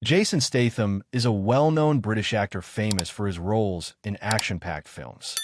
Jason Statham is a well-known British actor famous for his roles in action-packed films.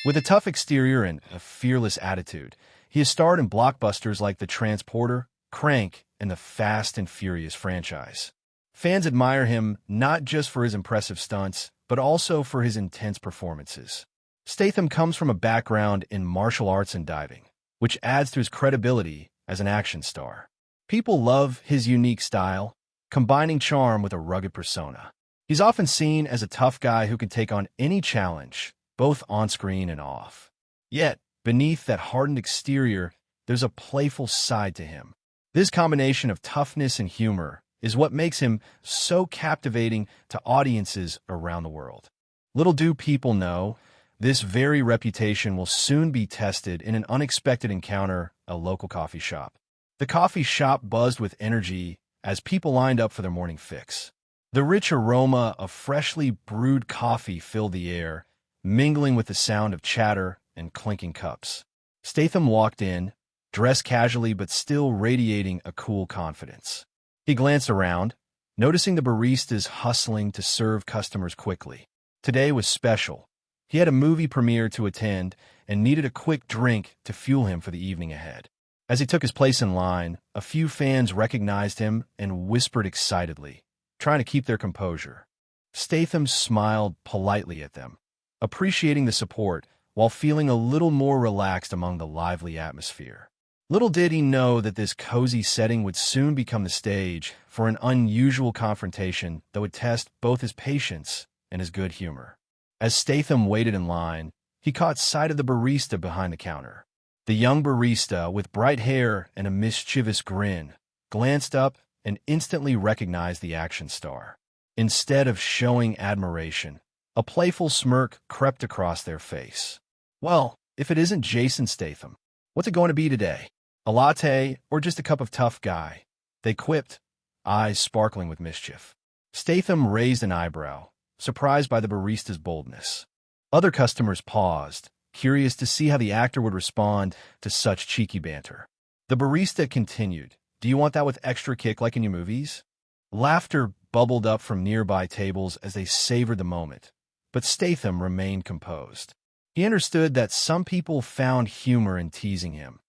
With a tough exterior and a fearless attitude, he has starred in blockbusters like The Transporter, Crank, and the Fast and Furious franchise. Fans admire him not just for his impressive stunts, but also for his intense performances. Statham comes from a background in martial arts and diving, which adds to his credibility as an action star. People love his unique style, combining charm with a rugged persona. He's often seen as a tough guy who can take on any challenge, both on-screen and off. Yet, beneath that hardened exterior, there's a playful side to him. This combination of toughness and humor is what makes him so captivating to audiences around the world. Little do people know, this very reputation will soon be tested in an unexpected encounter at a local coffee shop. The coffee shop buzzed with energy as people lined up for their morning fix. The rich aroma of freshly brewed coffee filled the air, mingling with the sound of chatter and clinking cups. Statham walked in, dressed casually but still radiating a cool confidence. He glanced around, noticing the baristas hustling to serve customers quickly. Today was special. He had a movie premiere to attend and needed a quick drink to fuel him for the evening ahead. As he took his place in line, a few fans recognized him and whispered excitedly, trying to keep their composure. Statham smiled politely at them, appreciating the support while feeling a little more relaxed among the lively atmosphere. Little did he know that this cozy setting would soon become the stage for an unusual confrontation that would test both his patience and his good humor. As Statham waited in line, he caught sight of the barista behind the counter. The young barista, with bright hair and a mischievous grin, glanced up and instantly recognized the action star. Instead of showing admiration, a playful smirk crept across their face. "Well, if it isn't Jason Statham, what's it going to be today? A latte or just a cup of tough guy?" they quipped, eyes sparkling with mischief. Statham raised an eyebrow, surprised by the barista's boldness. Other customers paused, curious to see how the actor would respond to such cheeky banter. The barista continued, "Do you want that with extra kick like in your movies?" Laughter bubbled up from nearby tables as they savored the moment, but Statham remained composed. He understood that some people found humor in teasing him,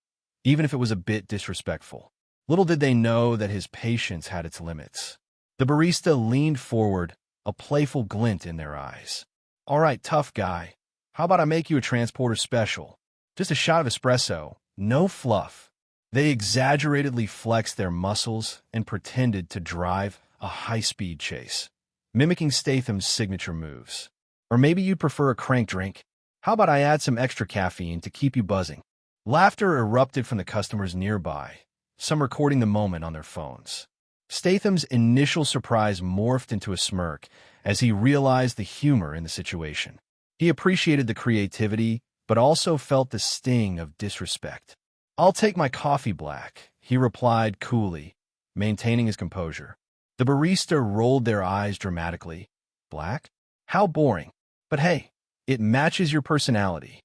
even if it was a bit disrespectful. Little did they know that his patience had its limits. The barista leaned forward, a playful glint in their eyes. "All right, tough guy. How about I make you a transporter special? Just a shot of espresso, no fluff." They exaggeratedly flexed their muscles and pretended to drive a high-speed chase, mimicking Statham's signature moves. "Or maybe you'd prefer a crank drink? How about I add some extra caffeine to keep you buzzing?" Laughter erupted from the customers nearby, some recording the moment on their phones. Statham's initial surprise morphed into a smirk as he realized the humor in the situation. He appreciated the creativity, but also felt the sting of disrespect. "I'll take my coffee black," he replied coolly, maintaining his composure. The barista rolled their eyes dramatically. "Black? How boring. But hey, it matches your personality."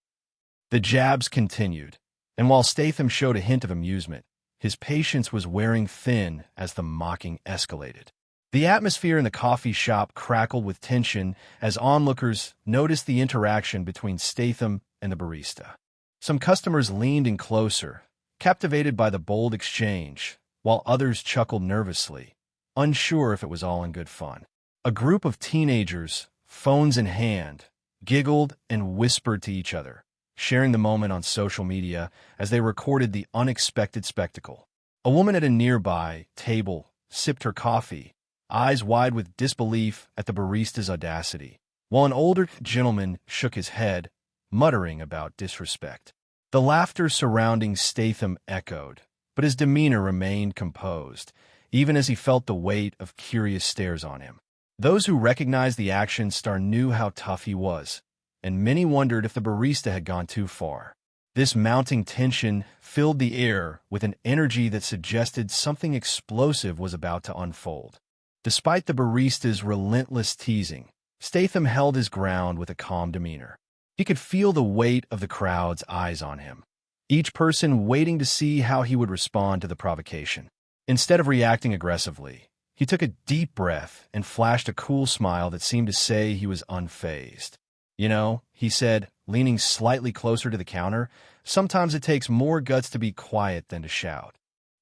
The jabs continued, and while Statham showed a hint of amusement, his patience was wearing thin as the mocking escalated. The atmosphere in the coffee shop crackled with tension as onlookers noticed the interaction between Statham and the barista. Some customers leaned in closer, captivated by the bold exchange, while others chuckled nervously, unsure if it was all in good fun. A group of teenagers, phones in hand, giggled and whispered to each other, sharing the moment on social media as they recorded the unexpected spectacle. A woman at a nearby table sipped her coffee, eyes wide with disbelief at the barista's audacity, while an older gentleman shook his head, muttering about disrespect. The laughter surrounding Statham echoed, but his demeanor remained composed, even as he felt the weight of curious stares on him. Those who recognized the action star knew how tough he was, and many wondered if the barista had gone too far. This mounting tension filled the air with an energy that suggested something explosive was about to unfold. Despite the barista's relentless teasing, Statham held his ground with a calm demeanor. He could feel the weight of the crowd's eyes on him, each person waiting to see how he would respond to the provocation. Instead of reacting aggressively, He took a deep breath and flashed a cool smile that seemed to say he was unfazed. "You know," he said, leaning slightly closer to the counter, "sometimes it takes more guts to be quiet than to shout."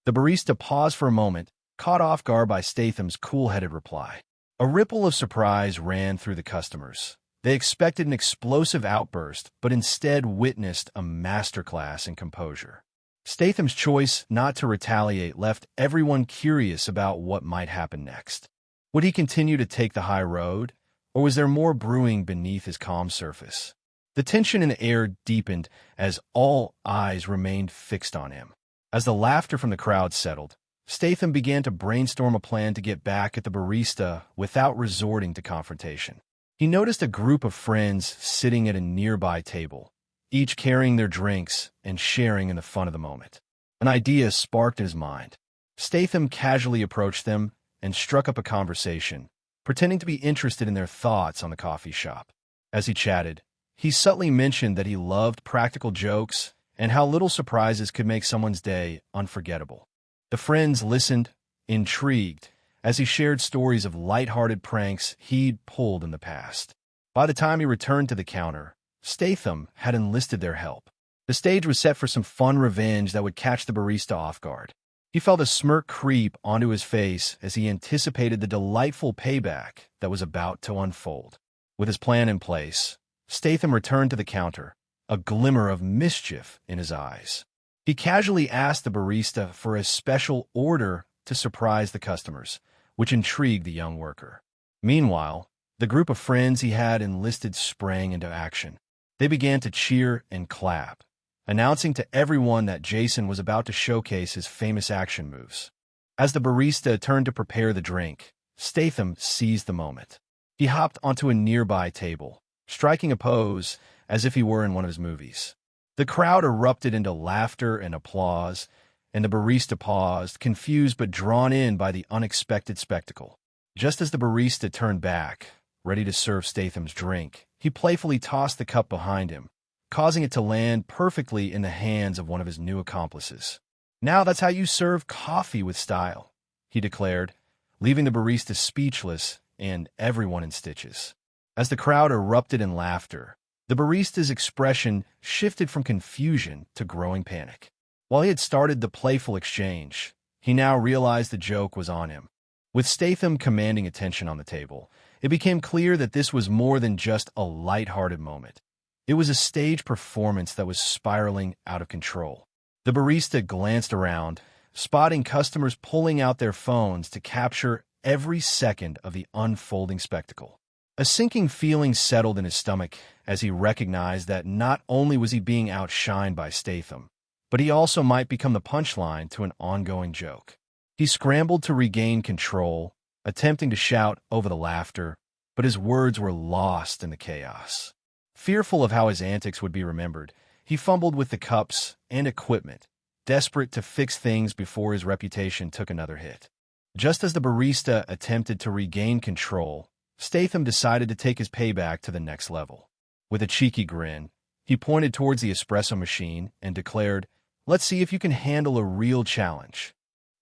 The barista paused for a moment, caught off guard by Statham's cool-headed reply. A ripple of surprise ran through the customers. They expected an explosive outburst, but instead witnessed a masterclass in composure. Statham's choice not to retaliate left everyone curious about what might happen next. Would he continue to take the high road, or was there more brewing beneath his calm surface? The tension in the air deepened as all eyes remained fixed on him. As the laughter from the crowd settled, Statham began to brainstorm a plan to get back at the barista without resorting to confrontation. He noticed a group of friends sitting at a nearby table, each carrying their drinks and sharing in the fun of the moment. An idea sparked in his mind. Statham casually approached them and struck up a conversation, pretending to be interested in their thoughts on the coffee shop. As he chatted, he subtly mentioned that he loved practical jokes and how little surprises could make someone's day unforgettable. The friends listened, intrigued, as he shared stories of lighthearted pranks he'd pulled in the past. By the time he returned to the counter, Statham had enlisted their help. The stage was set for some fun revenge that would catch the barista off guard. He felt a smirk creep onto his face as he anticipated the delightful payback that was about to unfold. With his plan in place, Statham returned to the counter, a glimmer of mischief in his eyes. He casually asked the barista for a special order to surprise the customers, which intrigued the young worker. Meanwhile, the group of friends he had enlisted sprang into action. They began to cheer and clap, announcing to everyone that Jason was about to showcase his famous action moves. As the barista turned to prepare the drink, Statham seized the moment. He hopped onto a nearby table, striking a pose as if he were in one of his movies. The crowd erupted into laughter and applause, and the barista paused, confused but drawn in by the unexpected spectacle. Just as the barista turned back, ready to serve Statham's drink, he playfully tossed the cup behind him, causing it to land perfectly in the hands of one of his new accomplices. "Now that's how you serve coffee with style," he declared, leaving the barista speechless and everyone in stitches. As the crowd erupted in laughter, the barista's expression shifted from confusion to growing panic. While he had started the playful exchange, he now realized the joke was on him. With Statham commanding attention on the table, it became clear that this was more than just a light-hearted moment. It was a stage performance that was spiraling out of control. The barista glanced around, spotting customers pulling out their phones to capture every second of the unfolding spectacle. A sinking feeling settled in his stomach as he recognized that not only was he being outshined by Statham, but he also might become the punchline to an ongoing joke. He scrambled to regain control, attempting to shout over the laughter, but his words were lost in the chaos. Fearful of how his antics would be remembered, he fumbled with the cups and equipment, desperate to fix things before his reputation took another hit. Just as the barista attempted to regain control, Statham decided to take his payback to the next level. With a cheeky grin, he pointed towards the espresso machine and declared, "Let's see if you can handle a real challenge."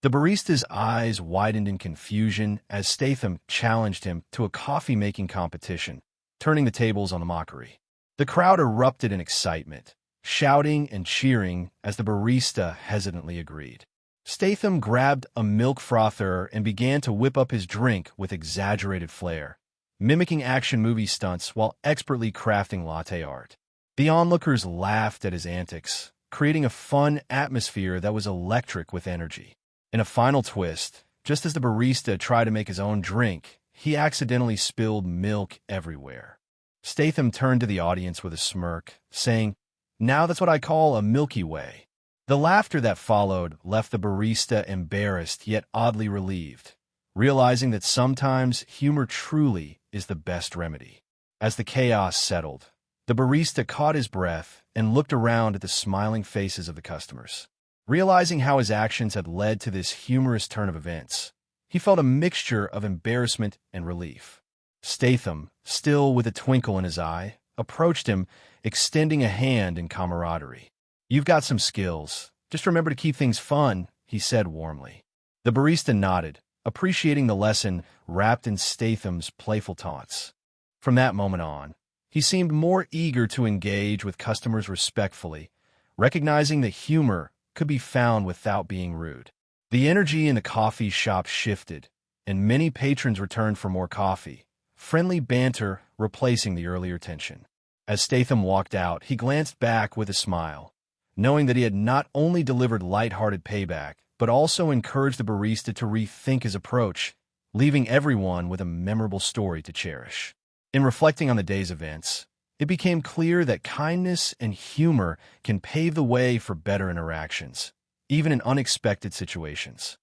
The barista's eyes widened in confusion as Statham challenged him to a coffee-making competition, turning the tables on the mockery. The crowd erupted in excitement, shouting and cheering as the barista hesitantly agreed. Statham grabbed a milk frother and began to whip up his drink with exaggerated flair, mimicking action movie stunts while expertly crafting latte art. The onlookers laughed at his antics, creating a fun atmosphere that was electric with energy. In a final twist, just as the barista tried to make his own drink, he accidentally spilled milk everywhere. Statham turned to the audience with a smirk, saying, "Now that's what I call a Milky Way." The laughter that followed left the barista embarrassed yet oddly relieved, realizing that sometimes humor truly is the best remedy. As the chaos settled, the barista caught his breath and looked around at the smiling faces of the customers. Realizing how his actions had led to this humorous turn of events, he felt a mixture of embarrassment and relief. Statham, still with a twinkle in his eye, approached him, extending a hand in camaraderie. "You've got some skills. Just remember to keep things fun," he said warmly. The barista nodded, appreciating the lesson wrapped in Statham's playful taunts. From that moment on, he seemed more eager to engage with customers respectfully, recognizing that humor could be found without being rude. The energy in the coffee shop shifted, and many patrons returned for more coffee, friendly banter replacing the earlier tension. As Statham walked out, he glanced back with a smile, knowing that he had not only delivered light-hearted payback, but also encouraged the barista to rethink his approach, leaving everyone with a memorable story to cherish. In reflecting on the day's events, it became clear that kindness and humor can pave the way for better interactions, even in unexpected situations.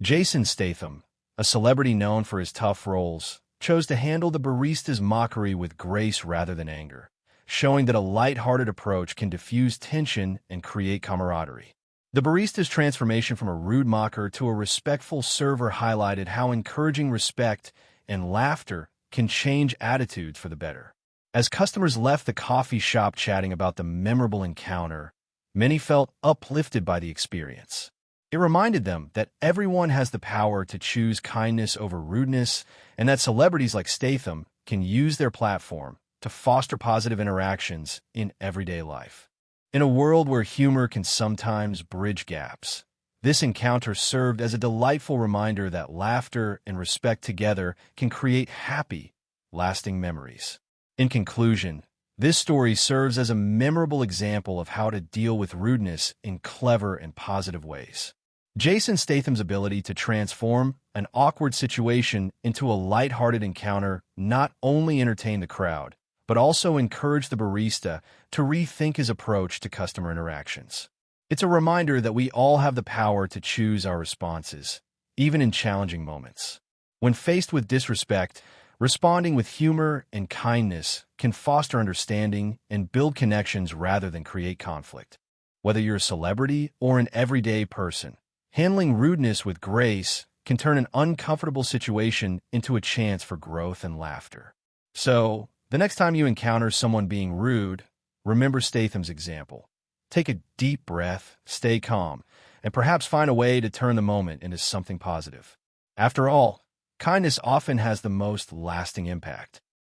Jason Statham, a celebrity known for his tough roles, chose to handle the barista's mockery with grace rather than anger, showing that a light-hearted approach can diffuse tension and create camaraderie. The barista's transformation from a rude mocker to a respectful server highlighted how encouraging respect and laughter can change attitudes for the better. As customers left the coffee shop chatting about the memorable encounter, many felt uplifted by the experience. It reminded them that everyone has the power to choose kindness over rudeness, and that celebrities like Statham can use their platform to foster positive interactions in everyday life. In a world where humor can sometimes bridge gaps, this encounter served as a delightful reminder that laughter and respect together can create happy, lasting memories. In conclusion, this story serves as a memorable example of how to deal with rudeness in clever and positive ways. Jason Statham's ability to transform an awkward situation into a light-hearted encounter not only entertained the crowd, but also encouraged the barista to rethink his approach to customer interactions. It's a reminder that we all have the power to choose our responses, even in challenging moments. When faced with disrespect, responding with humor and kindness can foster understanding and build connections rather than create conflict. Whether you're a celebrity or an everyday person, handling rudeness with grace can turn an uncomfortable situation into a chance for growth and laughter. So, the next time you encounter someone being rude, remember Statham's example. Take a deep breath, stay calm, and perhaps find a way to turn the moment into something positive. After all, kindness often has the most lasting impact.